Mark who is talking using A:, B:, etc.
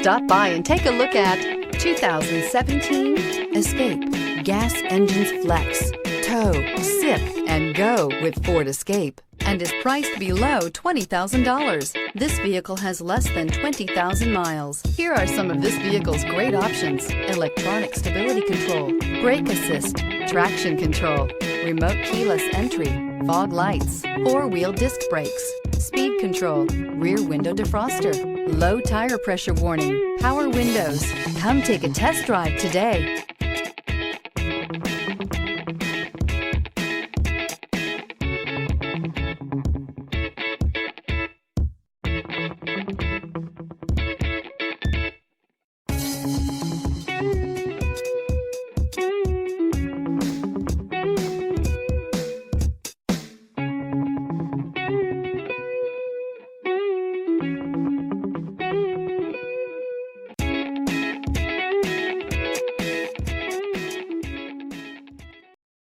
A: Stop by and take a look at 2017 Escape. Gas engines flex, tow, sip, and go with Ford Escape, and is priced below $20,000. This vehicle has less than 20,000 miles. Here are some of this vehicle's great options: electronic stability control, brake assist, traction control, remote keyless entry, fog lights, four-wheel disc brakes, speed control, rear window defroster, low tire pressure warning, power windows. Come take a test drive today.